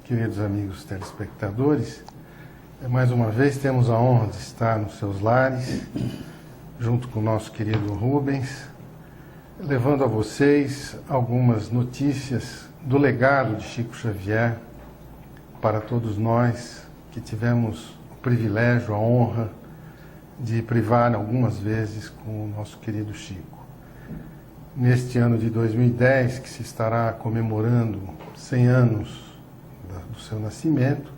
queridos amigos telespectadores. Mais uma vez temos a honra de estar nos seus lares, junto com o nosso querido Rubens, levando a vocês algumas notícias do legado de Chico Xavier para todos nós que tivemos o privilégio, a honra de privar algumas vezes com o nosso querido Chico. Neste ano de 2010, que se estará comemorando 100 anos do seu nascimento,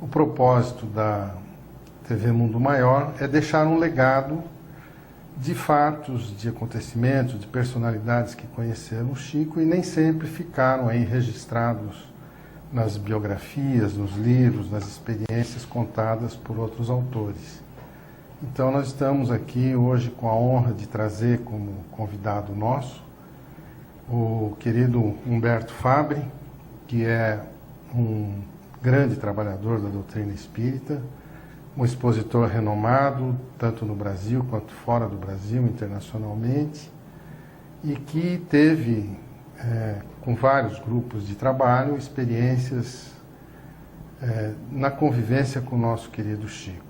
o propósito da TV Mundo Maior é deixar um legado de fatos, de acontecimentos, de personalidades que conheceram o Chico e nem sempre ficaram aí registrados nas biografias, nos livros, nas experiências contadas por outros autores. Então nós estamos aqui hoje com a honra de trazer como convidado nosso o querido Humberto Fabbri, que é um grande trabalhador da doutrina espírita, um expositor renomado, tanto no Brasil quanto fora do Brasil, internacionalmente, e que teve, com vários grupos de trabalho, experiências na convivência com o nosso querido Chico.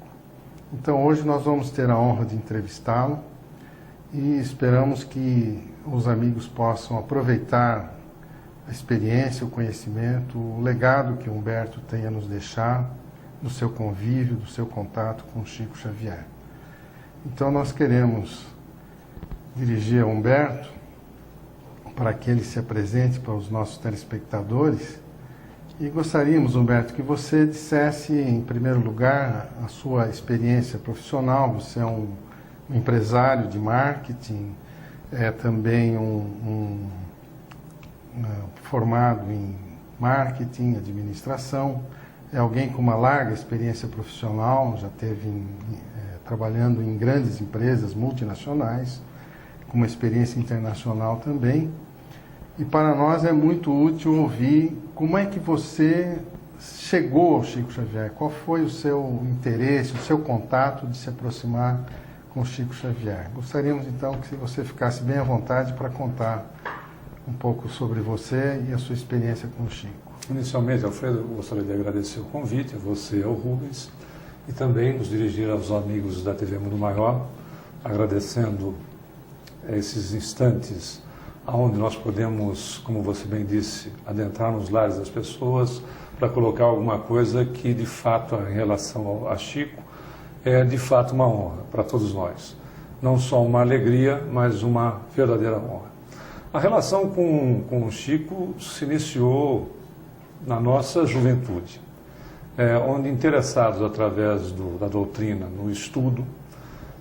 Então hoje nós vamos ter a honra de entrevistá-lo e esperamos que os amigos possam aproveitar a experiência, o conhecimento, o legado que Humberto tem a nos deixar do seu convívio, do seu contato com Chico Xavier. Então nós queremos dirigir a Humberto para que ele se apresente para os nossos telespectadores. E gostaríamos, Humberto, que você dissesse, em primeiro lugar, a sua experiência profissional. Você é um empresário de marketing, é também formado em marketing, administração, é alguém com uma larga experiência profissional, já esteve trabalhando em grandes empresas multinacionais, com uma experiência internacional também. E para nós é muito útil ouvir como é que você chegou ao Chico Xavier, qual foi o seu interesse, o seu contato de se aproximar com o Chico Xavier. Gostaríamos então que você ficasse bem à vontade para contar um pouco sobre você e a sua experiência com o Chico. Inicialmente, Alfredo, eu gostaria de agradecer o convite, a você e ao Rubens, e também nos dirigir aos amigos da TV Mundo Maior, agradecendo esses instantes onde nós podemos, como você bem disse, adentrar nos lares das pessoas para colocar alguma coisa que, de fato, em relação a Chico, é de fato uma honra para todos nós. Não só uma alegria, mas uma verdadeira honra. A relação com o Chico se iniciou na nossa juventude, onde, interessados através da doutrina, no estudo,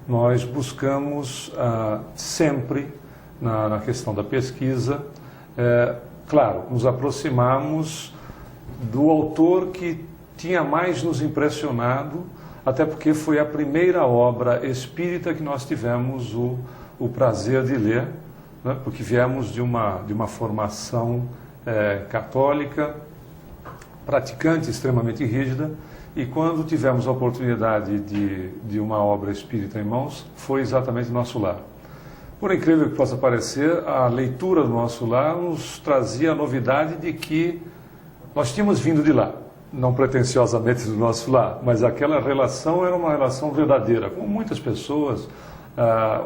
nós buscamos sempre, na questão da pesquisa, claro, nos aproximamos do autor que tinha mais nos impressionado, até porque foi a primeira obra espírita que nós tivemos o prazer de ler, né, porque viemos de uma formação católica, praticante, extremamente rígida, e quando tivemos a oportunidade de uma obra espírita em mãos, foi exatamente nosso lar. Por incrível que possa parecer, a leitura do nosso lar nos trazia a novidade de que nós tínhamos vindo de lá, não pretensiosamente do nosso lar, mas aquela relação era uma relação verdadeira. Como muitas pessoas,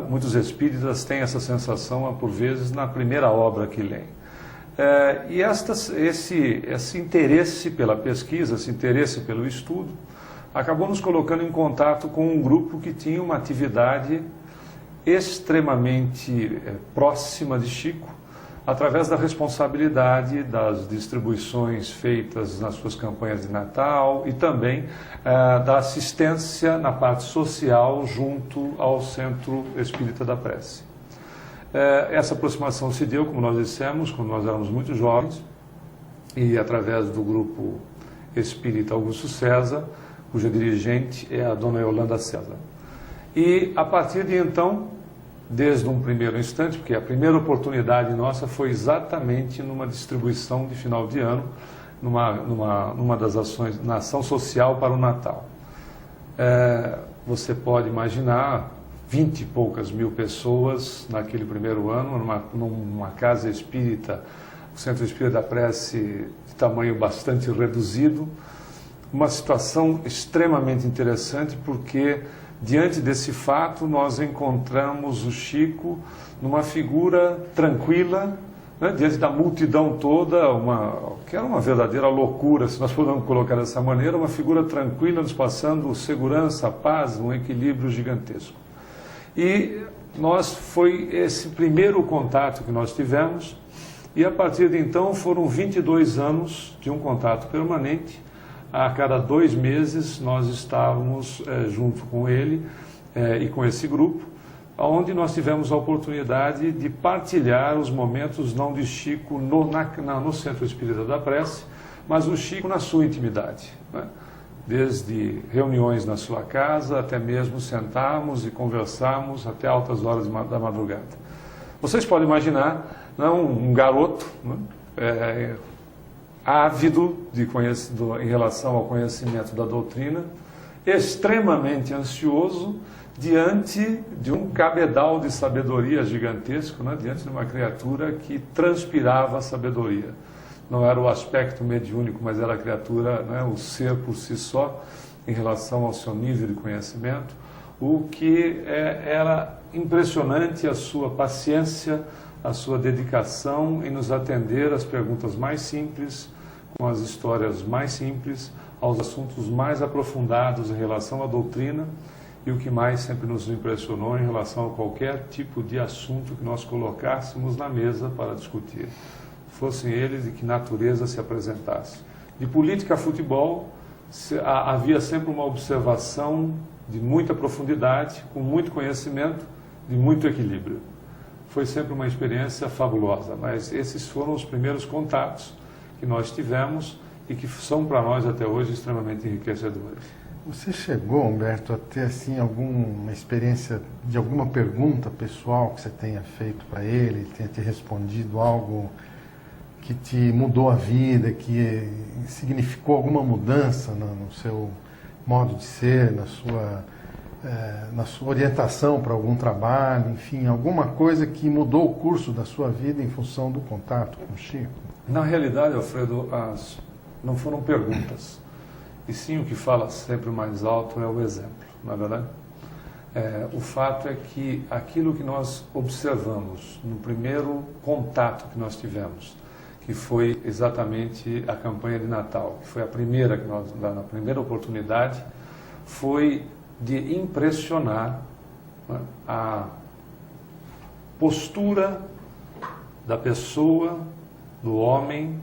muitos espíritas têm essa sensação, por vezes, na primeira obra que leem. E esse interesse pela pesquisa, esse interesse pelo estudo, acabou nos colocando em contato com um grupo que tinha uma atividade extremamente próxima de Chico, através da responsabilidade das distribuições feitas nas suas campanhas de Natal e também da assistência na parte social junto ao Centro Espírita da Prece. Essa aproximação se deu, como nós dissemos, quando nós éramos muito jovens, e através do grupo Espírita Augusto César, cuja dirigente é a dona Yolanda César. E a partir de então, desde um primeiro instante, porque a primeira oportunidade nossa foi exatamente numa distribuição de final de ano, numa das ações, na ação social para o Natal. Você pode imaginar 20 e poucas mil pessoas naquele primeiro ano, numa casa espírita o Centro Espírita da Prece de tamanho bastante reduzido. Uma situação extremamente interessante, porque diante desse fato nós encontramos o Chico numa figura tranquila, né, diante da multidão toda, que era uma verdadeira loucura, se nós pudermos colocar dessa maneira, uma figura tranquila, nos passando segurança, paz, um equilíbrio gigantesco. E foi esse primeiro contato que nós tivemos, e a partir de então foram 22 anos de um contato permanente. A cada 2 meses nós estávamos junto com ele e com esse grupo, onde nós tivemos a oportunidade de partilhar os momentos não de Chico no Centro Espírita da Prece, mas o Chico na sua intimidade, né? Desde reuniões na sua casa, até mesmo sentarmos e conversarmos até altas horas da madrugada. Vocês podem imaginar, né, um garoto, né, ávido em relação ao conhecimento da doutrina, extremamente ansioso diante de um cabedal de sabedoria gigantesco, né, diante de uma criatura que transpirava sabedoria. Não era o aspecto mediúnico, mas era a criatura, né, o ser por si só, em relação ao seu nível de conhecimento. O que era impressionante, a sua paciência, a sua dedicação em nos atender às perguntas mais simples, com as histórias mais simples, aos assuntos mais aprofundados em relação à doutrina, e o que mais sempre nos impressionou em relação a qualquer tipo de assunto que nós colocássemos na mesa para discutir, fossem eles de que natureza se apresentasse. De política a futebol, havia sempre uma observação de muita profundidade, com muito conhecimento, de muito equilíbrio. Foi sempre uma experiência fabulosa, mas esses foram os primeiros contatos que nós tivemos e que são para nós até hoje extremamente enriquecedores. Você chegou, Humberto, a ter assim, alguma experiência de alguma pergunta pessoal que você tenha feito para ele tenha te respondido algo que te mudou a vida, que significou alguma mudança no seu modo de ser, na sua orientação para algum trabalho, enfim, alguma coisa que mudou o curso da sua vida em função do contato com o Chico? Na realidade, Alfredo, não foram perguntas, e sim o que fala sempre mais alto é o exemplo, não é verdade? O fato é que aquilo que nós observamos no primeiro contato que nós tivemos, que foi exatamente a campanha de Natal, que foi a primeira que nós, na primeira oportunidade, foi de impressionar, né, a postura da pessoa, do homem,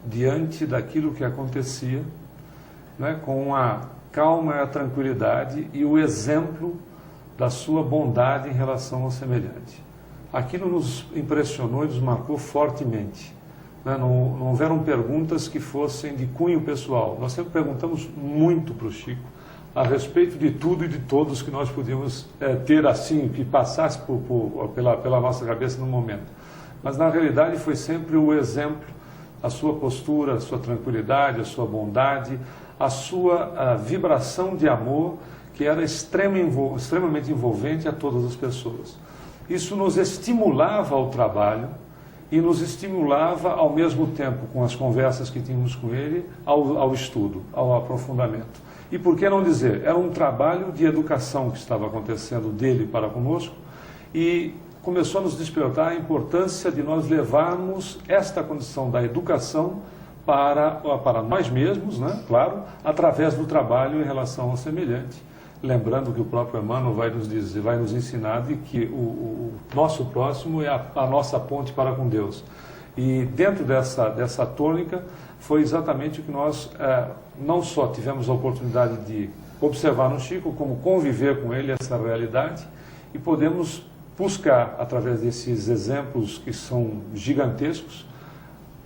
diante daquilo que acontecia, né, com a calma e a tranquilidade e o exemplo da sua bondade em relação ao semelhante. Aquilo nos impressionou e nos marcou fortemente. Não houveram perguntas que fossem de cunho pessoal. Nós sempre perguntamos muito para o Chico a respeito de tudo e de todos que nós podíamos ter assim, que passasse pela nossa cabeça no momento. Mas na realidade foi sempre o exemplo, a sua postura, a sua tranquilidade, a sua bondade, a sua vibração de amor, que era extremamente envolvente a todas as pessoas. Isso nos estimulava ao trabalho, e nos estimulava ao mesmo tempo, com as conversas que tínhamos com ele, ao estudo, ao aprofundamento. E por que não dizer, era um trabalho de educação que estava acontecendo dele para conosco, e começou a nos despertar a importância de nós levarmos esta condição da educação para nós mesmos, né? Claro, através do trabalho em relação ao semelhante. Lembrando que o próprio Emmanuel vai nos dizer, vai nos ensinar de que o nosso próximo é a nossa ponte para com Deus. E dentro dessa tônica foi exatamente o que nós não só tivemos a oportunidade de observar no Chico, como conviver com ele essa realidade e podemos buscar, através desses exemplos que são gigantescos,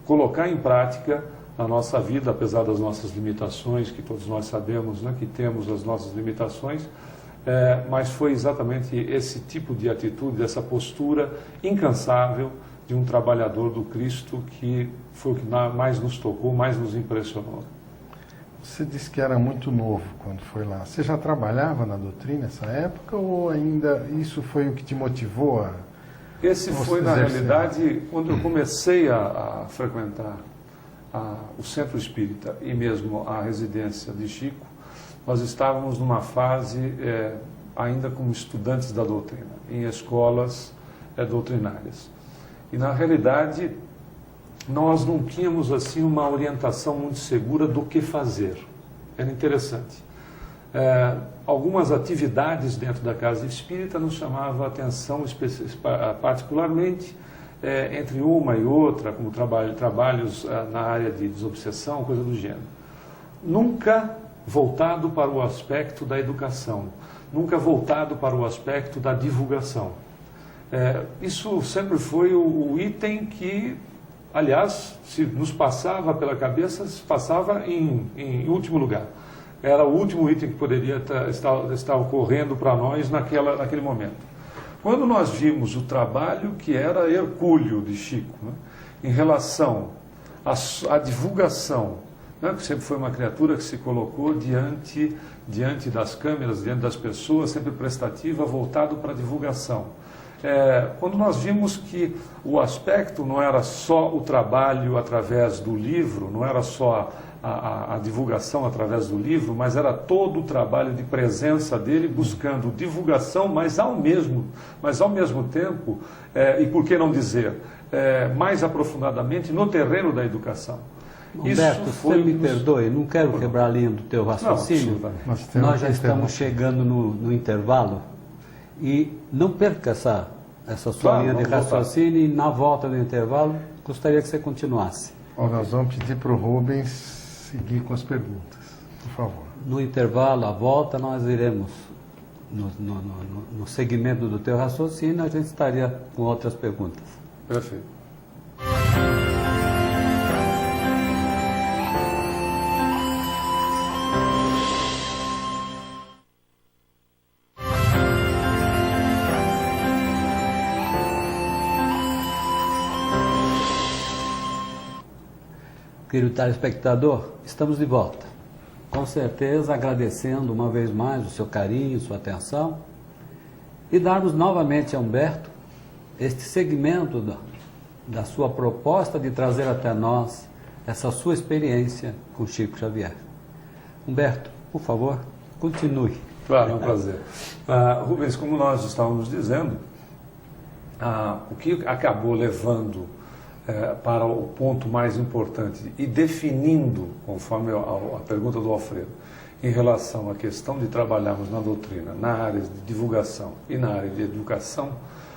colocar em prática a nossa vida, apesar das nossas limitações, que todos nós sabemos, né, que temos as nossas limitações, mas foi exatamente esse tipo de atitude, essa postura incansável de um trabalhador do Cristo que foi o que mais nos tocou, mais nos impressionou. Você disse que era muito novo quando foi lá. Você já trabalhava na doutrina nessa época ou ainda isso foi o que te motivou Esse foi, na realidade, quando eu comecei a frequentar o Centro Espírita e mesmo a residência de Chico, nós estávamos numa fase ainda como estudantes da doutrina, em escolas doutrinárias. E, na realidade, nós não tínhamos assim uma orientação muito segura do que fazer. Era interessante. Algumas atividades dentro da casa espírita nos chamavam a atenção particularmente entre uma e outra, como trabalhos na área de desobsessão, coisa do gênero. Nunca voltado para o aspecto da educação, nunca voltado para o aspecto da divulgação. Isso sempre foi o item que, aliás, se nos passava pela cabeça, passava em último lugar. Era o último item que poderia estar ocorrendo para nós naquele momento. Quando nós vimos o trabalho que era hercúleo de Chico, né, em relação à divulgação, né, que sempre foi uma criatura que se colocou diante das câmeras, diante das pessoas, sempre prestativa, voltado para a divulgação. Quando nós vimos que o aspecto não era só o trabalho através do livro, não era só a divulgação através do livro, mas era todo o trabalho de presença dele buscando divulgação, mas ao mesmo tempo, e por que não dizer, mais aprofundadamente no terreno da educação. Humberto, você me perdoe, não quero quebrar a linha do teu raciocínio. Não, nós já estamos chegando no intervalo e não perca essa sua linha de raciocínio e na volta do intervalo gostaria que você continuasse. Nós vamos pedir para o Rubens seguir com as perguntas, por favor. No intervalo, à volta, nós iremos, no segmento do teu raciocínio, a gente estaria com outras perguntas. Perfeito. Querido telespectador, estamos de volta. Com certeza agradecendo uma vez mais o seu carinho, sua atenção e darmos novamente a Humberto este segmento da sua proposta de trazer até nós essa sua experiência com Chico Xavier. Humberto, por favor, continue. Claro, é um prazer. Rubens, como nós estávamos dizendo, o que acabou levando para o ponto mais importante e definindo, conforme a pergunta do Alfredo, em relação à questão de trabalharmos na doutrina, na área de divulgação e na área de educação,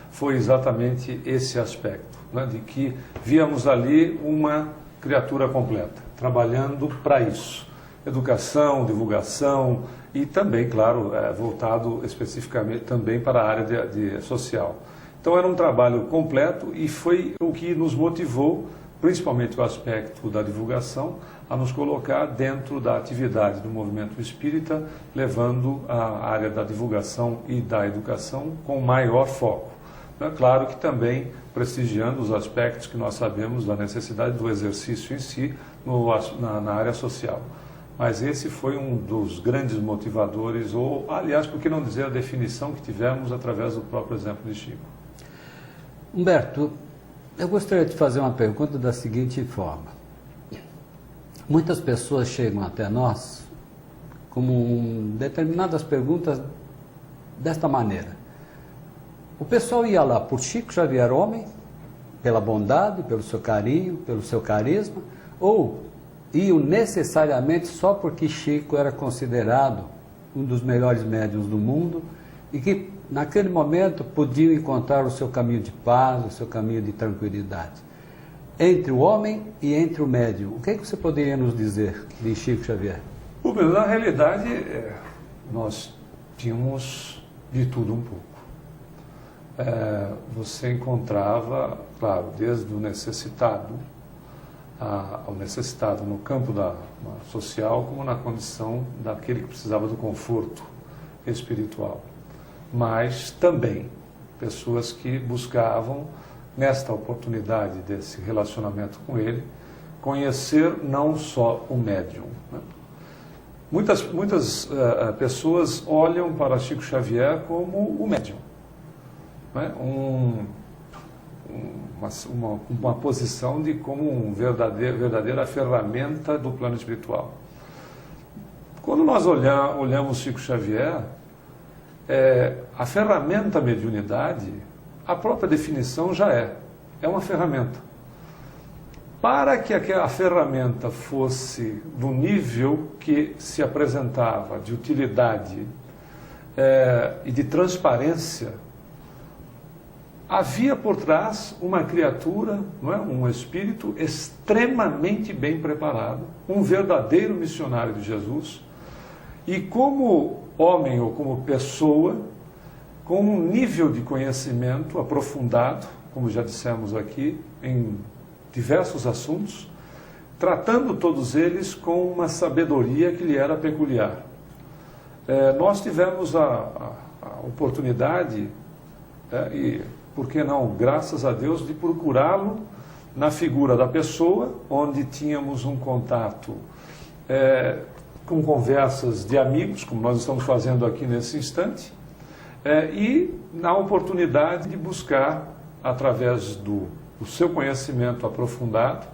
foi exatamente esse aspecto, né, de que víamos ali uma criatura completa, trabalhando para isso. Educação, divulgação e também, claro, voltado especificamente também para a área de social. Então era um trabalho completo e foi o que nos motivou, principalmente o aspecto da divulgação, a nos colocar dentro da atividade do movimento espírita, levando a área da divulgação e da educação com maior foco. É claro que também prestigiando os aspectos que nós sabemos da necessidade do exercício em si na área social. Mas esse foi um dos grandes motivadores, ou, aliás, por que não dizer a definição que tivemos através do próprio exemplo de Chico. Humberto, eu gostaria de fazer uma pergunta da seguinte forma. Muitas pessoas chegam até nós com determinadas perguntas desta maneira. O pessoal ia lá por Chico Xavier homem, pela bondade, pelo seu carinho, pelo seu carisma, ou iam necessariamente só porque Chico era considerado um dos melhores médiuns do mundo e que naquele momento podiam encontrar o seu caminho de paz, o seu caminho de tranquilidade. Entre o homem e entre o médium, o que você poderia nos dizer de Chico Xavier? Na realidade, nós tínhamos de tudo um pouco. Você encontrava, claro, desde o necessitado, ao necessitado no campo social, como na condição daquele que precisava do conforto espiritual. Mas também pessoas que buscavam, nesta oportunidade desse relacionamento com ele, conhecer não só o médium. Né? Muitas pessoas olham para Chico Xavier como o médium. Né? uma posição de como verdadeira ferramenta do plano espiritual. Quando nós olhamos Chico Xavier, a ferramenta mediunidade, a própria definição já é uma ferramenta. Para que a ferramenta fosse do nível que se apresentava de utilidade e de transparência, havia por trás uma criatura, não é? Um espírito extremamente bem preparado, um verdadeiro missionário de Jesus, e como homem ou como pessoa, com um nível de conhecimento aprofundado, como já dissemos aqui, em diversos assuntos, tratando todos eles com uma sabedoria que lhe era peculiar. Nós tivemos a oportunidade, e por que não, graças a Deus, de procurá-lo na figura da pessoa, onde tínhamos um contato com conversas de amigos, como nós estamos fazendo aqui nesse instante, e na oportunidade de buscar, através do seu conhecimento aprofundado,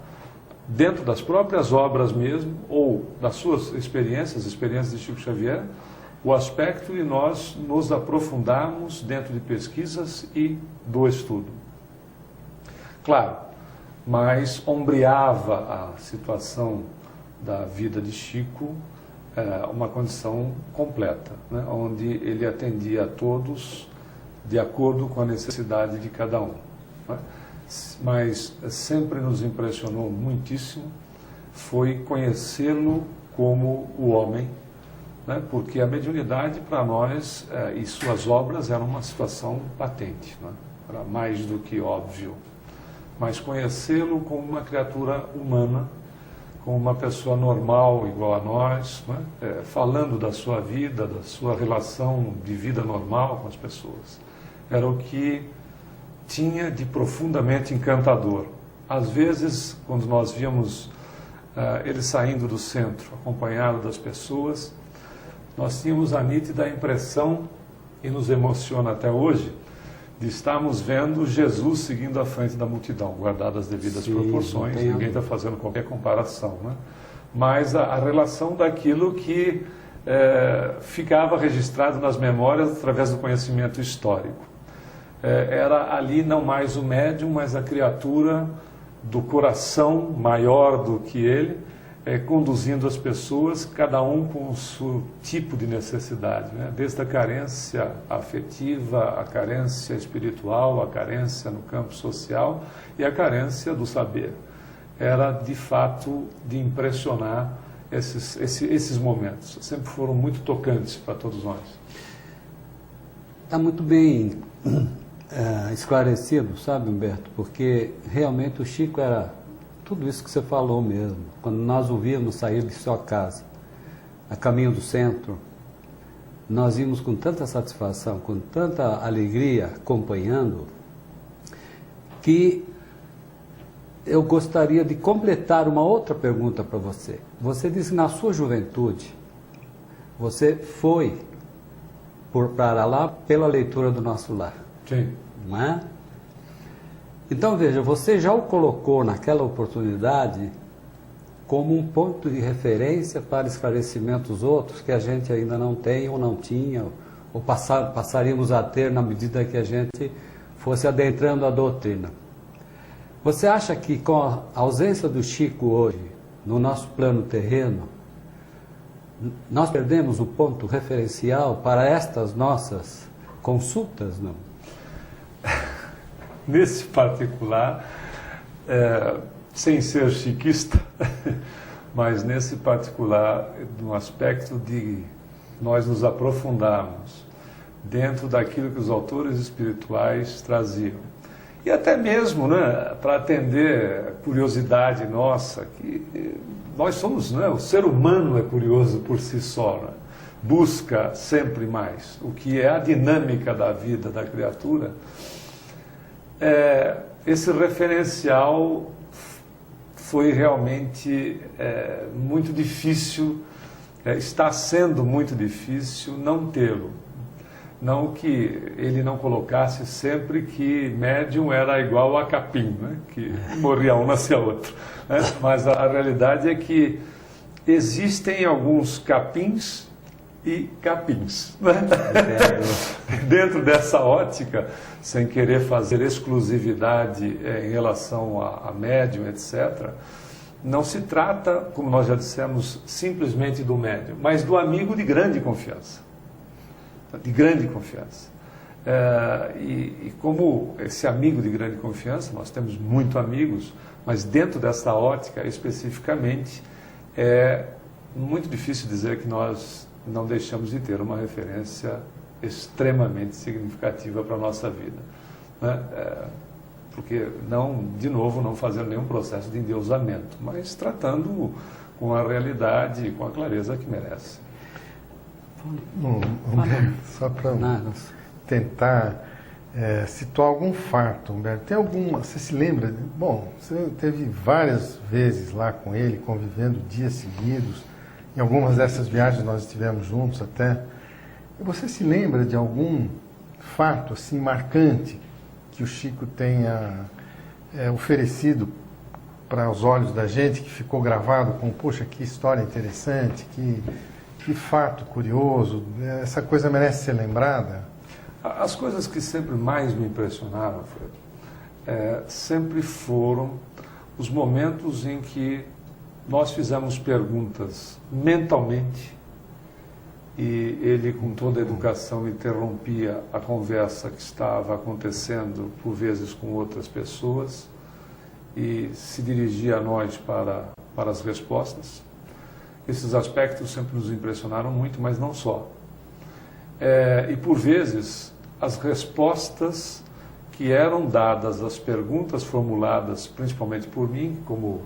dentro das próprias obras mesmo, ou das suas experiências de Chico Xavier, o aspecto de nós nos aprofundarmos dentro de pesquisas e do estudo. Claro, mas ombreava a situação da vida de Chico uma condição completa, né, onde ele atendia a todos de acordo com a necessidade de cada um. Né? Mas sempre nos impressionou muitíssimo foi conhecê-lo como o homem, né? Porque a mediunidade para nós e suas obras eram uma situação patente, né? Era mais do que óbvio, mas conhecê-lo como uma criatura humana, como uma pessoa normal igual a nós, né? Falando da sua vida, da sua relação de vida normal com as pessoas, era o que tinha de profundamente encantador. Às vezes, quando nós víamos ele saindo do centro, acompanhado das pessoas, nós tínhamos a nítida impressão, e nos emociona até hoje, de estarmos vendo Jesus seguindo à frente da multidão, guardadas as devidas proporções, ninguém está fazendo qualquer comparação, né? Mas a relação daquilo que ficava registrado nas memórias através do conhecimento histórico. Era ali não mais o médium, mas a criatura do coração maior do que ele, conduzindo as pessoas, cada um com o seu tipo de necessidade, né? Desde a carência afetiva, a carência espiritual, a carência no campo social e a carência do saber. Era, de fato, de impressionar esses momentos. Sempre foram muito tocantes para todos nós. Está muito bem esclarecido, sabe, Humberto? Porque realmente o Chico era tudo isso que você falou mesmo. Quando nós o víamos sair de sua casa, a caminho do centro, nós íamos com tanta satisfação, com tanta alegria, acompanhando, que eu gostaria de completar uma outra pergunta para você. Você disse que na sua juventude, você foi para lá pela leitura do Nosso Lar. Sim. Não é? Então, veja, você já o colocou naquela oportunidade como um ponto de referência para esclarecimentos outros que a gente ainda não tem ou não tinha, ou passaríamos a ter na medida que a gente fosse adentrando a doutrina. Você acha que com a ausência do Chico hoje, no nosso plano terreno, nós perdemos o ponto referencial para estas nossas consultas, não? Nesse particular, sem ser chiquista, mas nesse particular, no aspecto de nós nos aprofundarmos dentro daquilo que os autores espirituais traziam. E até mesmo, né, para atender a curiosidade nossa, que nós somos, né, o ser humano é curioso por si só, né? Busca sempre mais. O que é a dinâmica da vida da criatura, esse referencial foi realmente muito difícil, está sendo muito difícil não tê-lo. Não que ele não colocasse sempre que médium era igual a capim, né? Que morria um, nascia outro. Né? Mas a realidade é que existem alguns capins e capins. Né? Dentro dessa ótica, sem querer fazer exclusividade em relação a médium, etc., não se trata, como nós já dissemos, simplesmente do médium, mas do amigo de grande confiança. De grande confiança. E como esse amigo de grande confiança, nós temos muito amigos, mas dentro dessa ótica especificamente, é muito difícil dizer que nós não deixamos de ter uma referência extremamente significativa para a nossa vida. Né? Porque, de novo, não fazendo nenhum processo de endeusamento, mas tratando com a realidade, com a clareza que merece. Só para tentar situar algum fato, Humberto, tem alguma, você se lembra? Bom, você teve várias vezes lá com ele, convivendo dias seguidos, em algumas dessas viagens nós estivemos juntos até. Você se lembra de algum fato assim marcante que o Chico tenha oferecido para os olhos da gente, que ficou gravado com, poxa, que história interessante, que fato curioso, essa coisa merece ser lembrada? As coisas que sempre mais me impressionaram, sempre foram os momentos em que nós fizemos perguntas mentalmente e ele, com toda a educação, interrompia a conversa que estava acontecendo, por vezes com outras pessoas, e se dirigia a nós para as respostas. Esses aspectos sempre nos impressionaram muito, mas não só. E, por vezes, as respostas que eram dadas às perguntas formuladas, principalmente por mim, como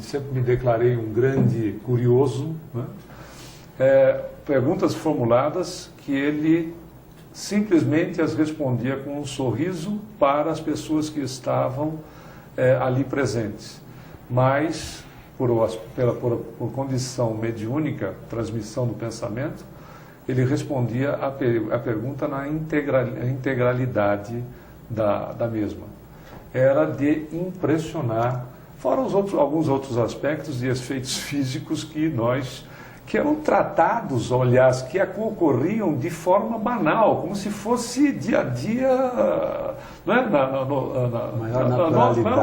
sempre me declarei um grande curioso, né? Perguntas formuladas que ele simplesmente as respondia com um sorriso para as pessoas que estavam ali presentes. Mas, por condição mediúnica, transmissão do pensamento, ele respondia a pergunta na integralidade da mesma. Era de impressionar, fora alguns outros aspectos e efeitos físicos que eram tratados, aliás, que ocorriam de forma banal, como se fosse dia a dia, né?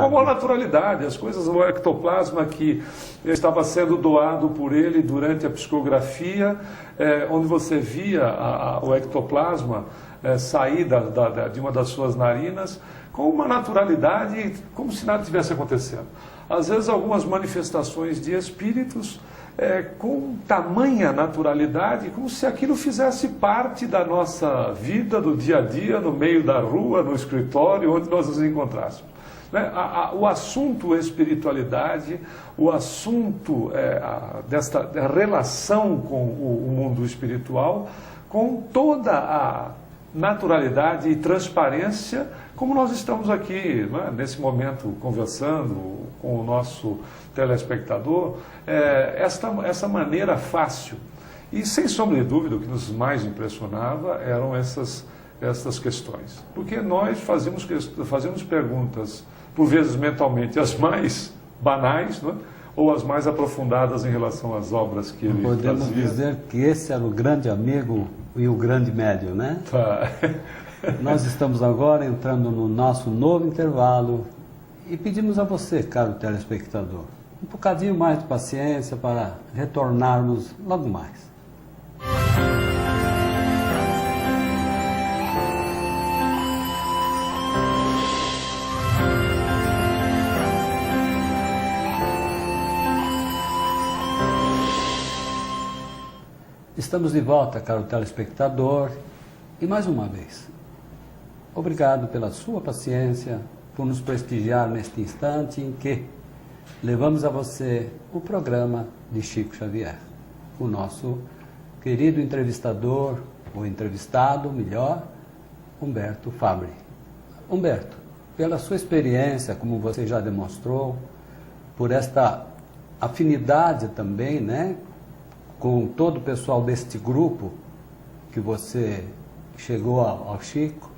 Uma naturalidade. As coisas, o ectoplasma que estava sendo doado por ele durante a psicografia, onde você via o ectoplasma sair de uma das suas narinas com uma naturalidade, como se nada tivesse acontecendo. Às vezes, algumas manifestações de espíritos com tamanha naturalidade, como se aquilo fizesse parte da nossa vida, do dia a dia, no meio da rua, no escritório, onde nós nos encontrássemos. O assunto espiritualidade, o assunto desta relação com o mundo espiritual, com toda a naturalidade e transparência, como nós estamos aqui, né, nesse momento conversando com o nosso telespectador, essa maneira fácil. E, sem sombra de dúvida, o que nos mais impressionava eram essas questões. Porque nós fazíamos perguntas, por vezes mentalmente, as mais banais, né, ou as mais aprofundadas em relação às obras que ele fazia. Podemos dizer que esse era o grande amigo e o grande médium, né? Tá. Nós estamos agora entrando no nosso novo intervalo e pedimos a você, caro telespectador, um bocadinho mais de paciência para retornarmos logo mais. Estamos de volta, caro telespectador, e mais uma vez, obrigado pela sua paciência, por nos prestigiar neste instante em que levamos a você o programa de Chico Xavier, o nosso querido entrevistador, ou entrevistado, melhor, Humberto Fabri. Humberto, pela sua experiência, como você já demonstrou, por esta afinidade também, né, com todo o pessoal deste grupo que você chegou ao Chico.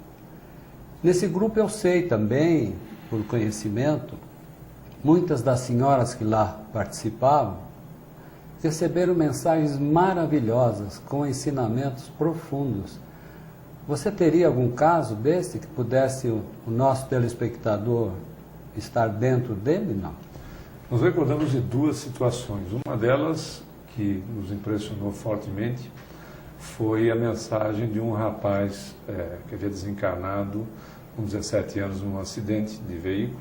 Nesse grupo eu sei também, por conhecimento, muitas das senhoras que lá participavam receberam mensagens maravilhosas, com ensinamentos profundos. Você teria algum caso desse que pudesse o nosso telespectador estar dentro dele? Não? Nós recordamos de duas situações. Uma delas, que nos impressionou fortemente, foi a mensagem de um rapaz que havia desencarnado com 17 anos num acidente de veículo,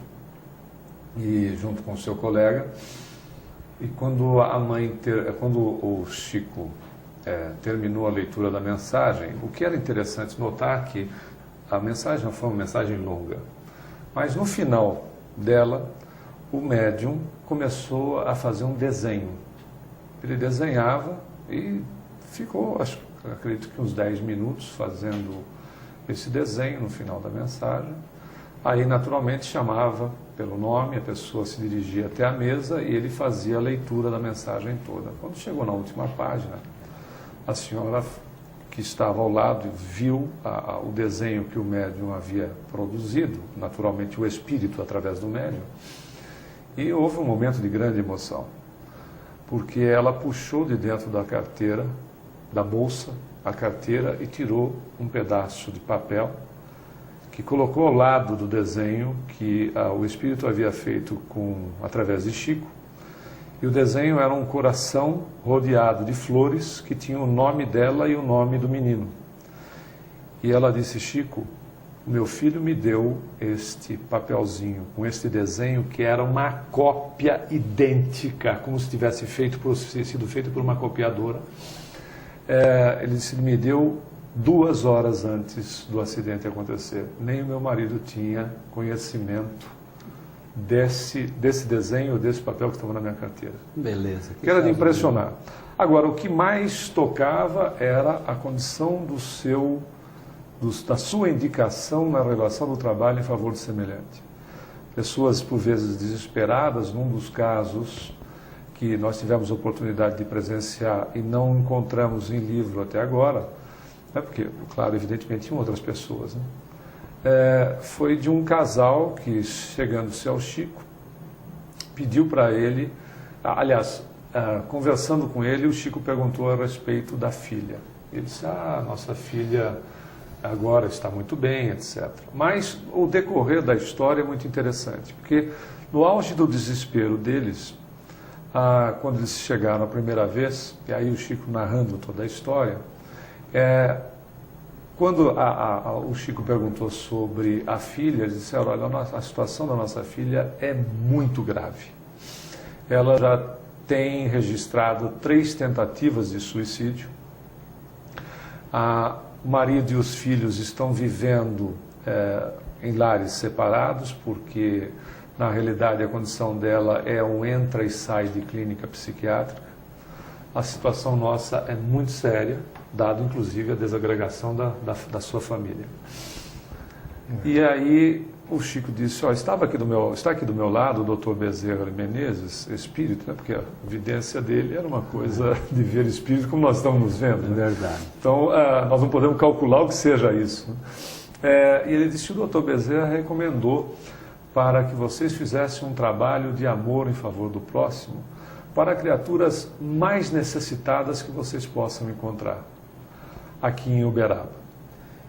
e junto com o seu colega. E quando o Chico terminou a leitura da mensagem, o que era interessante notar que a mensagem não foi uma mensagem longa, mas no final dela, o médium começou a fazer um desenho. Ele desenhava e ficou, acredito que uns 10 minutos fazendo esse desenho no final da mensagem. Aí, naturalmente, chamava pelo nome, a pessoa se dirigia até a mesa e ele fazia a leitura da mensagem toda. Quando chegou na última página, a senhora que estava ao lado viu o desenho que o médium havia produzido, naturalmente o espírito através do médium, e houve um momento de grande emoção, porque ela puxou de dentro da carteira, da bolsa, a carteira e tirou um pedaço de papel que colocou ao lado do desenho que o espírito havia feito através de Chico. E o desenho era um coração rodeado de flores que tinha o nome dela e o nome do menino. E ela disse: Chico, meu filho me deu este papelzinho com este desenho que era uma cópia idêntica, como se tivesse sido feito por uma copiadora. Ele disse, me deu 2 horas antes do acidente acontecer. Nem o meu marido tinha conhecimento desse desenho, desse papel que estava na minha carteira. Beleza. Que era de impressionar. Agora, o que mais tocava era a condição da sua indicação na relação do trabalho em favor do semelhante. Pessoas, por vezes, desesperadas, num dos casos que nós tivemos a oportunidade de presenciar e não encontramos em livro até agora, porque, claro, evidentemente tinham outras pessoas, né? Foi de um casal que, chegando-se ao Chico, pediu para ele, conversando com ele, o Chico perguntou a respeito da filha. Ele disse, nossa filha agora está muito bem, etc. Mas o decorrer da história é muito interessante, porque no auge do desespero deles, quando eles chegaram a primeira vez, e aí o Chico narrando toda a história, quando o Chico perguntou sobre a filha, eles disseram, olha, a situação da nossa filha é muito grave. Ela já tem registrado 3 tentativas de suicídio. O marido e os filhos estão vivendo em lares separados, porque, na realidade, a condição dela é um entra e sai de clínica psiquiátrica. A situação nossa é muito séria, dado, inclusive, a desagregação da sua família. E aí o Chico disse, está aqui do meu lado o doutor Bezerra Menezes, espírito, né? Porque a evidência dele era uma coisa de ver espírito como nós estamos nos vendo. Né? É verdade. Então, nós não podemos calcular o que seja isso. Né? E ele disse que o doutor Bezerra recomendou para que vocês fizessem um trabalho de amor em favor do próximo para criaturas mais necessitadas que vocês possam encontrar aqui em Uberaba.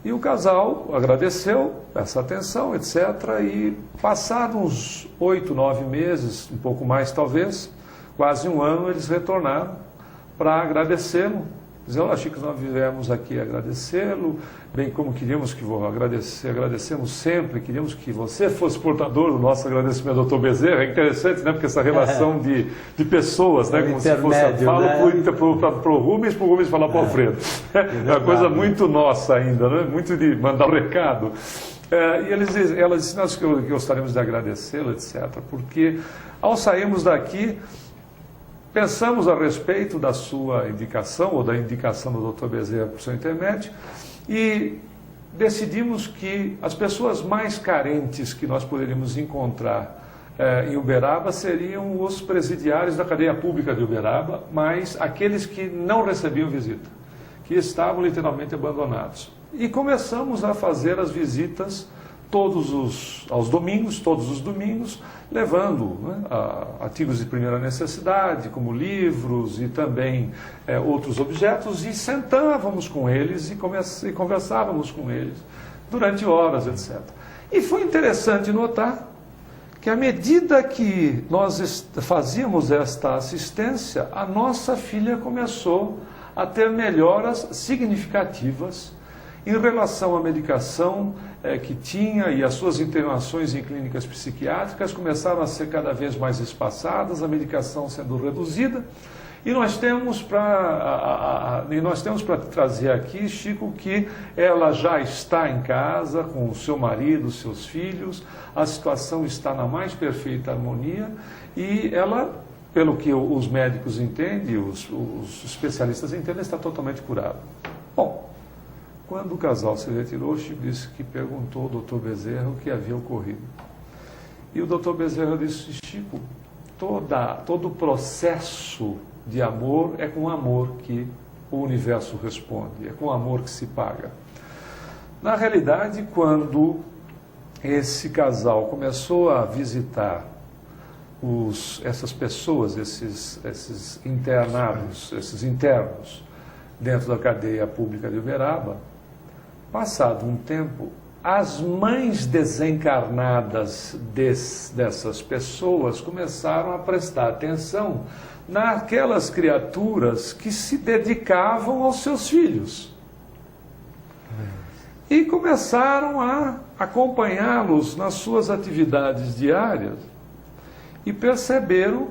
E o casal agradeceu essa atenção, etc. E passados uns 8, 9 meses, um pouco mais talvez, quase um ano, eles retornaram para agradecê-lo. Dizer, olha, Chico, nós viemos aqui agradecê-lo, bem como queríamos que agradecemos sempre, queríamos que você fosse portador do nosso agradecimento ao Dr. Bezerra. É interessante, né? Porque essa relação de pessoas, né? Como se fosse, fala para o Rubens falar para o Alfredo. É uma coisa muito nossa ainda, né? Muito de mandar um recado. E ela disse, nós gostaríamos de agradecê-lo, etc. Porque ao sairmos daqui, pensamos a respeito da sua indicação, ou da indicação do Dr. Bezerra por seu intermédio, e decidimos que as pessoas mais carentes que nós poderíamos encontrar em Uberaba seriam os presidiários da cadeia pública de Uberaba, mas aqueles que não recebiam visita, que estavam literalmente abandonados. e começamos a fazer as visitas aos domingos, todos os domingos, levando, né, artigos de primeira necessidade, como livros e também outros objetos, e sentávamos com eles e conversávamos com eles durante horas, etc. E foi interessante notar que à medida que nós fazíamos esta assistência, a nossa filha começou a ter melhoras significativas em relação à medicação que tinha, e as suas internações em clínicas psiquiátricas começaram a ser cada vez mais espaçadas, a medicação sendo reduzida. E nós temos para trazer aqui, Chico, que ela já está em casa com o seu marido, seus filhos, a situação está na mais perfeita harmonia e ela, pelo que os médicos entendem, os especialistas entendem, está totalmente curada. Bom, quando o casal se retirou, o Chico disse que perguntou ao doutor Bezerra o que havia ocorrido. E o doutor Bezerra disse: Chico, todo o processo de amor é com amor que o universo responde, é com amor que se paga. Na realidade, quando esse casal começou a visitar essas pessoas, esses internados, esses internos dentro da cadeia pública de Uberaba, passado um tempo, as mães desencarnadas dessas pessoas começaram a prestar atenção naquelas criaturas que se dedicavam aos seus filhos. E começaram a acompanhá-los nas suas atividades diárias e perceberam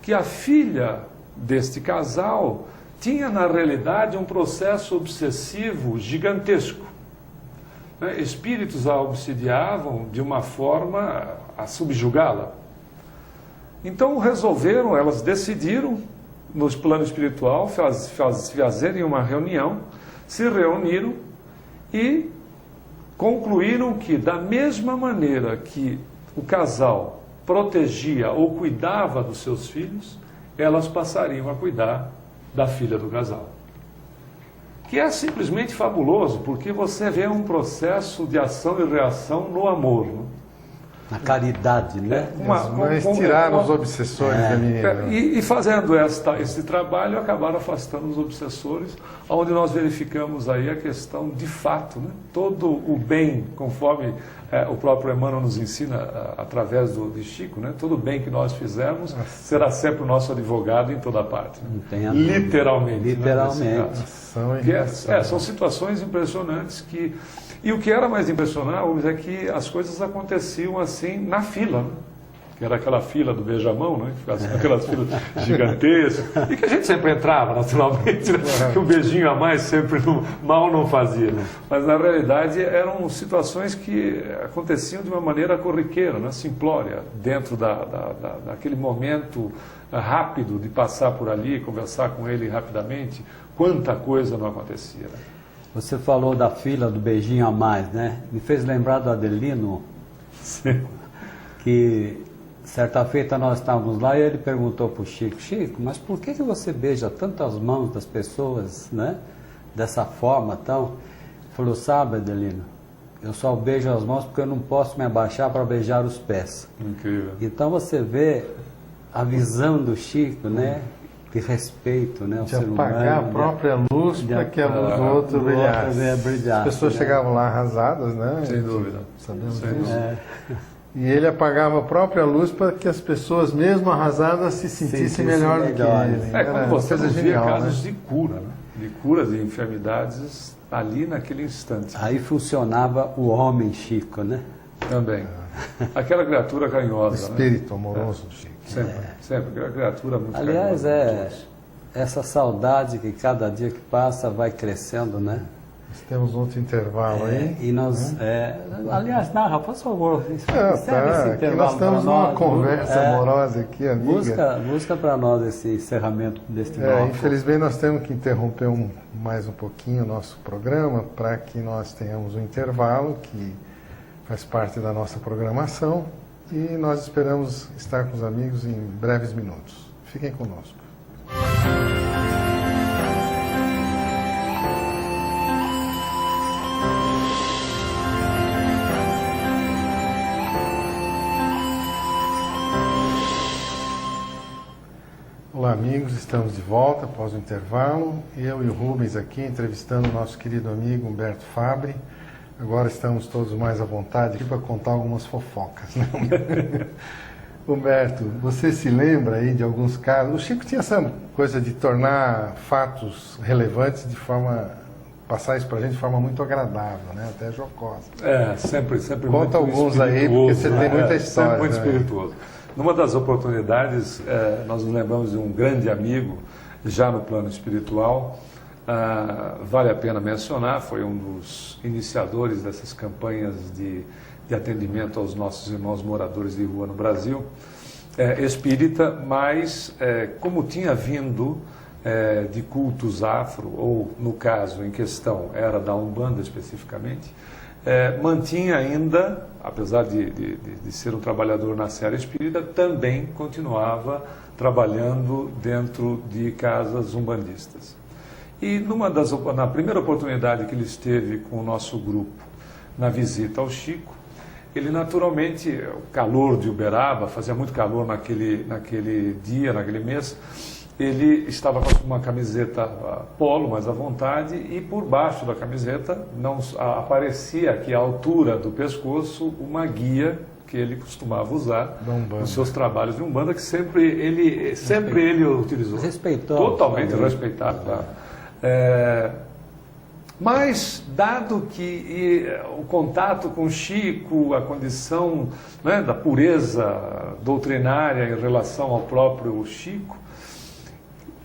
que a filha deste casal tinha, na realidade, um processo obsessivo gigantesco. Espíritos a obsidiavam de uma forma a subjugá-la. Então elas decidiram, no plano espiritual, fazerem uma reunião, se reuniram e concluíram que, da mesma maneira que o casal protegia ou cuidava dos seus filhos, elas passariam a cuidar da filha do casal. Que é simplesmente fabuloso, porque você vê um processo de ação e reação no amor. Né? Na caridade, né? Mas tiraram os obsessores da menina. E fazendo esse trabalho, acabaram afastando os obsessores, onde nós verificamos aí a questão de fato, né? Todo o bem, conforme o próprio Emmanuel nos ensina através de Chico, né? Todo o bem que nós fizermos será sempre o nosso advogado em toda parte. Né? Literalmente. Literalmente. São situações impressionantes que... E o que era mais impressionante é que as coisas aconteciam assim na fila, né? Que era aquela fila do beijamão, né? Aquelas filas gigantescas, e que a gente sempre entrava, naturalmente, né? Que um beijinho a mais sempre mal não fazia. Mas na realidade eram situações que aconteciam de uma maneira corriqueira, né? Simplória, dentro daquele momento rápido de passar por ali, conversar com ele rapidamente. Quanta coisa não acontecia, né? Você falou da fila do beijinho a mais, né? Me fez lembrar do Adelino. Sim. Que certa feita nós estávamos lá e ele perguntou para o Chico: Chico, mas por que você beija tantas mãos das pessoas, né? Dessa forma tão... Ele falou: sabe, Adelino, eu só beijo as mãos porque eu não posso me abaixar para beijar os pés. Incrível. Então você vê a visão do Chico, né? De respeito, né, ao ser humano, apagar a própria luz para que a luz do outro brilhasse. As pessoas chegavam lá arrasadas, né? Sem dúvida. Sabemos disso. E ele apagava a própria luz para que as pessoas, mesmo arrasadas, se sentissem melhor do que ele. Quando você via casos de cura, né? De cura de enfermidades ali naquele instante. Aí funcionava o homem Chico, né? Também. Aquela criatura carinhosa. Espírito amoroso do Chico. Sempre. Aquela criatura muito aliás, carinhosa. Essa saudade que cada dia que passa vai crescendo, né? Nós temos outro intervalo aí. E nós... aliás, narra, por favor. Aqui nós estamos numa conversa amorosa aqui, amiga. Busca para nós esse encerramento deste bloco. Infelizmente nós temos que interromper mais um pouquinho o nosso programa para que nós tenhamos um intervalo que faz parte da nossa programação e nós esperamos estar com os amigos em breves minutos. Fiquem conosco. Olá, amigos, estamos de volta após o intervalo. Eu e o Rubens aqui entrevistando o nosso querido amigo Humberto Fabbri. Agora estamos todos mais à vontade aqui para contar algumas fofocas, né? Humberto, você se lembra aí de alguns casos? O Chico tinha essa coisa de tornar fatos relevantes de forma, passar isso para a gente de forma muito agradável, né? Até jocosa. Sempre Conta alguns aí, porque você tem muita história. Sempre muito né? espirituoso. Numa das oportunidades, nós nos lembramos de um grande amigo, já no plano espiritual, vale a pena mencionar, foi um dos iniciadores dessas campanhas de atendimento aos nossos irmãos moradores de rua no Brasil, espírita, mas como tinha vindo de cultos afro, ou no caso em questão era da Umbanda especificamente, mantinha ainda, apesar de ser um trabalhador na seara espírita, também continuava trabalhando dentro de casas umbandistas. E na primeira oportunidade que ele esteve com o nosso grupo na visita ao Chico, ele naturalmente, o calor de Uberaba, fazia muito calor naquele dia, naquele mês, ele estava com uma camiseta polo, mais à vontade, e por baixo da camiseta não aparecia aqui à altura do pescoço uma guia que ele costumava usar nos seus trabalhos de Umbanda, que sempre ele utilizou. Respeitou. Totalmente respeitado. Tá? Mas, dado que o contato com Chico, a condição, né, da pureza doutrinária em relação ao próprio Chico,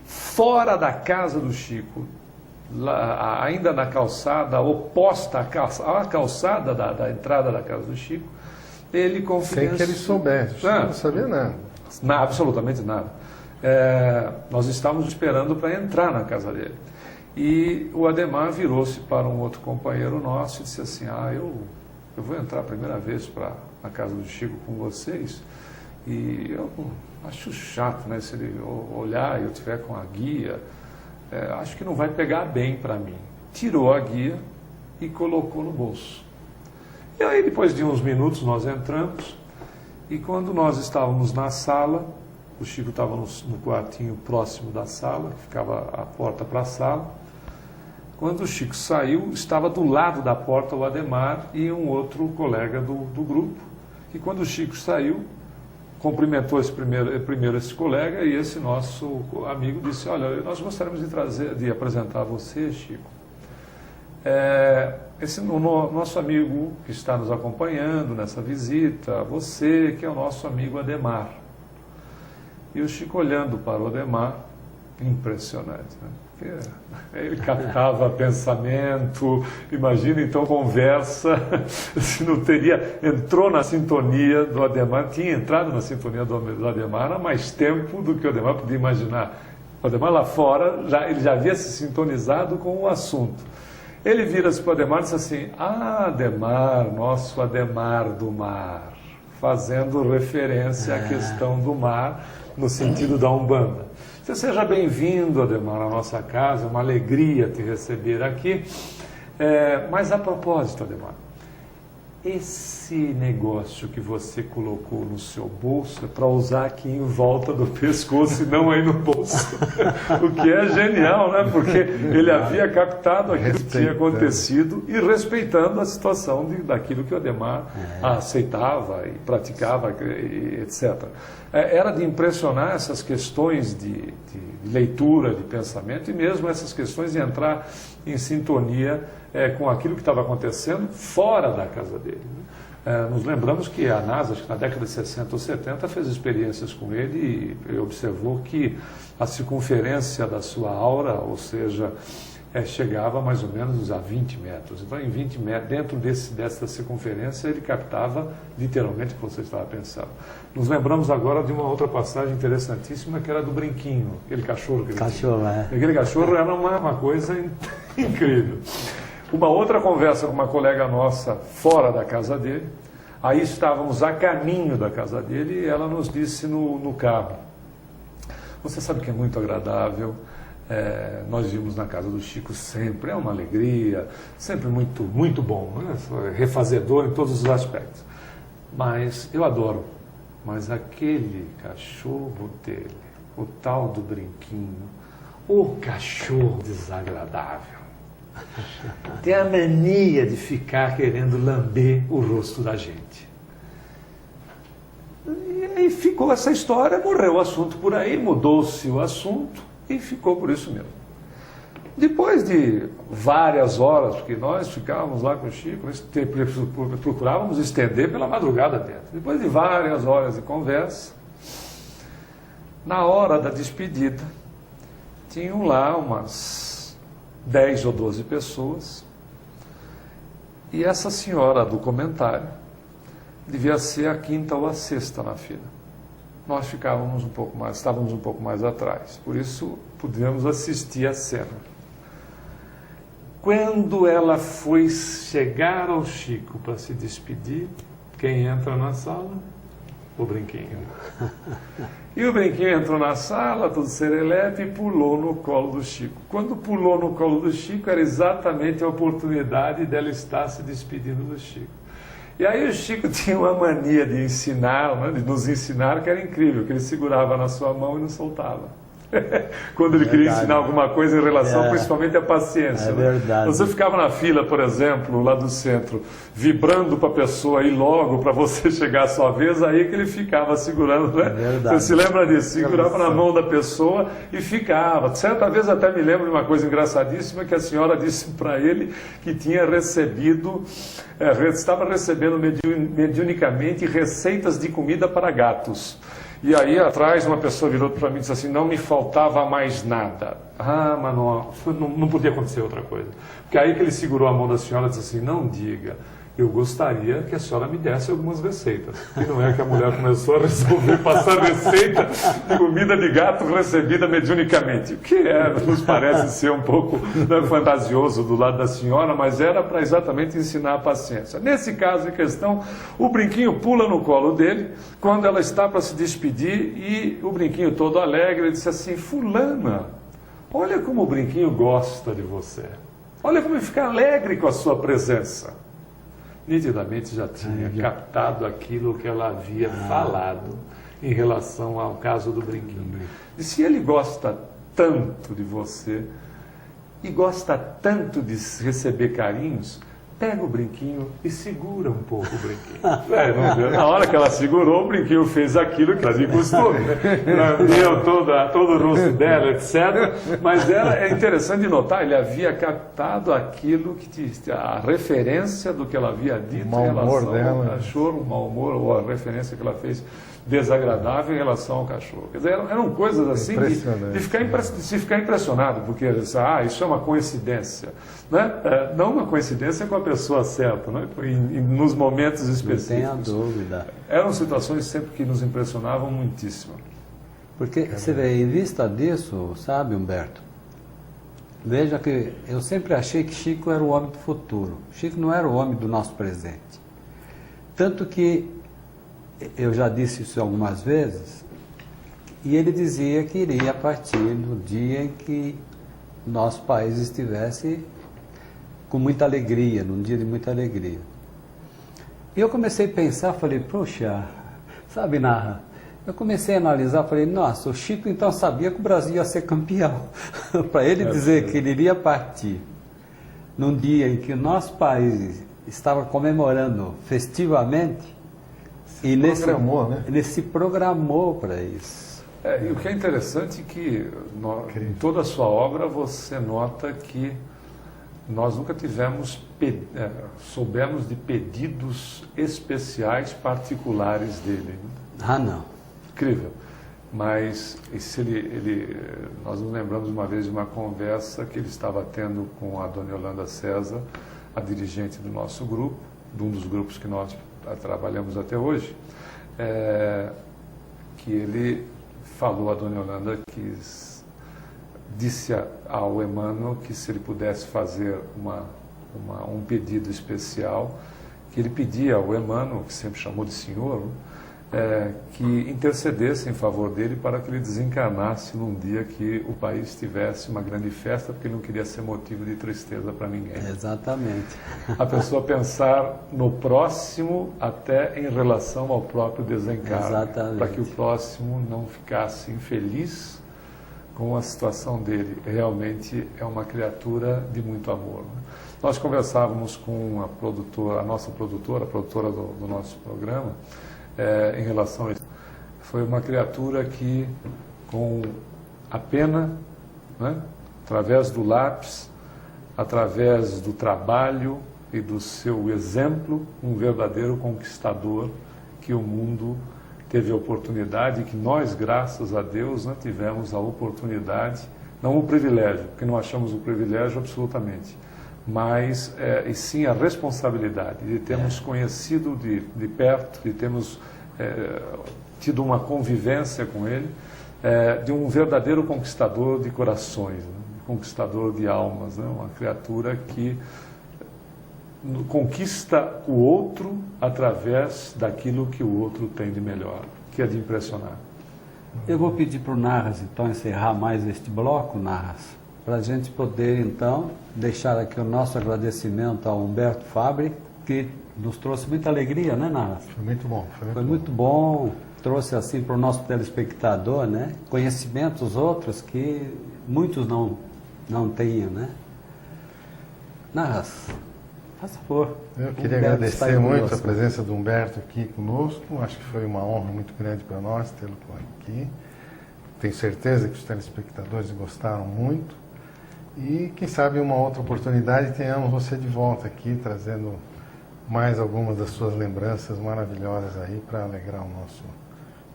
fora da casa do Chico, ainda na calçada oposta à calçada da entrada da casa do Chico, ele confidenciou... Sem que ele soubesse, o Chico não sabia nada. Absolutamente nada. Nós estávamos esperando para entrar na casa dele. E o Adhemar virou-se para um outro companheiro nosso e disse assim, eu vou entrar a primeira vez na casa do Chico com vocês, e eu acho chato, né, se ele olhar e eu tiver com a guia, acho que não vai pegar bem para mim. Tirou a guia e colocou no bolso. E aí, depois de uns minutos, nós entramos, e quando nós estávamos na sala, o Chico estava no quartinho próximo da sala, que ficava a porta para a sala. Quando o Chico saiu, estava do lado da porta o Adhemar e um outro colega do grupo. E quando o Chico saiu, cumprimentou primeiro esse colega, e esse nosso amigo disse, olha, nós gostaríamos de apresentar a você, Chico. O nosso amigo que está nos acompanhando nessa visita, você que é o nosso amigo Adhemar. E o Chico olhando para o Adhemar, impressionante, né? Porque ele captava pensamento, imagina então conversa, se não teria, entrou na sintonia do Adhemar, tinha entrado na sintonia do Adhemar há mais tempo do que o Adhemar podia imaginar. O Adhemar lá fora, ele já havia se sintonizado com o assunto. Ele vira-se para o Adhemar e disse assim, Adhemar, nosso Adhemar do mar, fazendo referência à questão do mar, no sentido da Umbanda. Seja bem-vindo, Adhemar, à nossa casa, é uma alegria te receber aqui. Mas a propósito, Adhemar, esse negócio que você colocou no seu bolso é para usar aqui em volta do pescoço e não aí no bolso. O que é genial, né? Porque ele havia captado aquilo que tinha acontecido e respeitando a situação daquilo que o Adhemar aceitava e praticava, etc. Era de impressionar essas questões de leitura, de pensamento, e mesmo essas questões de entrar em sintonia com aquilo que estava acontecendo fora da casa dele. Nos lembramos que a NASA, acho que na década de 60 ou 70, fez experiências com ele e observou que a circunferência da sua aura, ou seja, chegava mais ou menos a 20 metros. Então, em 20 metros, dentro dessa circunferência, ele captava literalmente o que você estava pensando. Nos lembramos agora de uma outra passagem interessantíssima, que era do Brinquinho, aquele cachorro que ele tinha. Aquele cachorro era uma coisa incrível. Uma outra conversa com uma colega nossa fora da casa dele, aí estávamos a caminho da casa dele, e ela nos disse no carro, você sabe que é muito agradável, nós vimos na casa do Chico sempre, é uma alegria, sempre muito, muito bom, né? Refazedor em todos os aspectos. Mas eu adoro, mas aquele cachorro dele, o tal do Brinquinho, o cachorro desagradável, tem a mania de ficar querendo lamber o rosto da gente. E aí ficou essa história, morreu o assunto por aí, mudou-se o assunto e ficou por isso mesmo. Depois de várias horas, porque nós ficávamos lá com o Chico, procurávamos estender pela madrugada dentro. Depois de várias horas de conversa, na hora da despedida, tinham lá umas 10 ou 12 pessoas, e essa senhora do comentário devia ser a quinta ou a sexta na fila. Nós estávamos um pouco mais atrás, por isso pudemos assistir a cena. Quando ela foi chegar ao Chico para se despedir, quem entra na sala? O Brinquinho. E o Brinquinho entrou na sala, todo serelepe, e pulou no colo do Chico. Quando pulou no colo do Chico, era exatamente a oportunidade dela estar se despedindo do Chico. E aí o Chico tinha uma mania de ensinar, né, de nos ensinar, que era incrível, que ele segurava na sua mão e não soltava. Quando ele queria ensinar alguma coisa em relação principalmente à paciência. Verdade. Você ficava na fila, por exemplo, lá do centro, vibrando para a pessoa ir logo para você chegar à sua vez, aí que ele ficava segurando, né? Você se lembra disso? Segurava na mão da pessoa e ficava. Certa vez até me lembro de uma coisa engraçadíssima, que a senhora disse para ele que tinha recebido, estava recebendo mediunicamente receitas de comida para gatos. E aí atrás uma pessoa virou para mim e disse assim, não me faltava mais nada. Mas não podia acontecer outra coisa. Porque aí que ele segurou a mão da senhora e disse assim, não diga, eu gostaria que a senhora me desse algumas receitas. E não é que a mulher começou a resolver passar receita de comida de gato recebida mediunicamente. O que nos parece ser um pouco fantasioso do lado da senhora, mas era para exatamente ensinar a paciência. Nesse caso em questão, o Brinquinho pula no colo dele, quando ela está para se despedir, e o Brinquinho todo alegre, ele disse assim, fulana, olha como o Brinquinho gosta de você. Olha como ele fica alegre com a sua presença. Nitidamente já tinha captado aquilo que ela havia falado em relação ao caso do Brinquinho. E se ele gosta tanto de você e gosta tanto de receber carinhos, pega o Brinquinho e segura um pouco o Brinquinho. Na hora que ela segurou, o Brinquinho fez aquilo que era de costume, lambeu todo o rosto dela, etc. Mas é interessante de notar, ele havia captado aquilo a referência do que ela havia dito em relação ao cachorro, o mau humor, ou a referência que ela fez desagradável em relação ao cachorro. Quer dizer, eram coisas assim de se ficar impressionado, porque isso é uma coincidência. Né? Não uma coincidência com a pessoa certa, né? Nos momentos específicos. Não tenha dúvida. Eram situações sempre que nos impressionavam muitíssimo. Porque você vê, em vista disso, sabe, Humberto, veja que eu sempre achei que Chico era o homem do futuro. Chico não era o homem do nosso presente. Tanto que eu já disse isso algumas vezes, e ele dizia que iria partir no dia em que nosso país estivesse com muita alegria, num dia de muita alegria. E eu comecei a pensar, falei, poxa, sabe, Narra, eu comecei a analisar, falei, nossa, o Chico então sabia que o Brasil ia ser campeão. Para ele dizer que ele iria partir num dia em que o nosso país estava comemorando festivamente, ele se programou para isso. E o que é interessante é que em toda a sua obra você nota que nós nunca soubemos de pedidos especiais particulares dele. Não. Incrível. Mas nós nos lembramos uma vez de uma conversa que ele estava tendo com a dona Yolanda César, a dirigente do nosso grupo, de um dos grupos que nós trabalhamos até hoje, que ele falou a dona Yolanda que disse ao Emmanuel que se ele pudesse fazer um pedido especial, que ele pedia ao Emmanuel, que sempre chamou de senhor, que intercedesse em favor dele para que ele desencarnasse num dia que o país tivesse uma grande festa, porque ele não queria ser motivo de tristeza para ninguém. Exatamente. A pessoa pensar no próximo até em relação ao próprio desencarne, para que o próximo não ficasse infeliz com a situação dele. Realmente é uma criatura de muito amor. Nós conversávamos com a nossa produtora, a produtora do nosso programa, em relação a isso. Foi uma criatura que, com a pena, né, através do lápis, através do trabalho e do seu exemplo, um verdadeiro conquistador que o mundo teve a oportunidade, e que nós, graças a Deus, né, tivemos a oportunidade, não o privilégio, porque não achamos o privilégio absolutamente, mas e sim a responsabilidade de termos conhecido de perto, de termos tido uma convivência com ele, de um verdadeiro conquistador de corações, né? Conquistador de almas, né? Uma criatura que conquista o outro através daquilo que o outro tem de melhor, que é de impressionar. Eu vou pedir para o Narras, então, encerrar mais este bloco, Narras, para a gente poder, então, deixar aqui o nosso agradecimento ao Humberto Fabbri, que nos trouxe muita alegria, né, Narras? Foi muito bom. Foi muito bom, trouxe assim para o nosso telespectador, né, conhecimentos outros que muitos não tinham, né? Narras, faz favor. Eu queria agradecer muito a presença do Humberto aqui conosco. Acho que foi uma honra muito grande para nós tê-lo aqui. Tenho certeza que os telespectadores gostaram muito. E quem sabe uma outra oportunidade tenhamos você de volta aqui, trazendo mais algumas das suas lembranças maravilhosas aí para alegrar o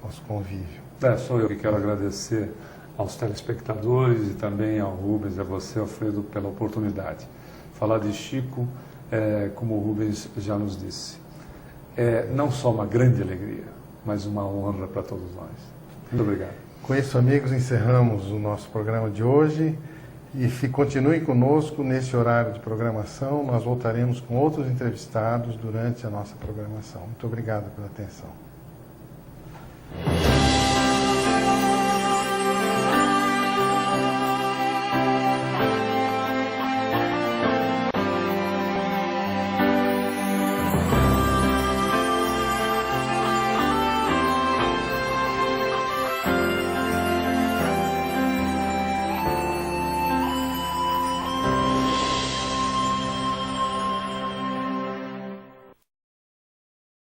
nosso convívio. Sou eu que quero agradecer aos telespectadores e também ao Rubens e a você, Alfredo, pela oportunidade. Falar de Chico, como o Rubens já nos disse, é não só uma grande alegria, mas uma honra para todos nós. Muito obrigado. Com isso, amigos, encerramos o nosso programa de hoje. E continuem conosco nesse horário de programação. Nós voltaremos com outros entrevistados durante a nossa programação. Muito obrigado pela atenção.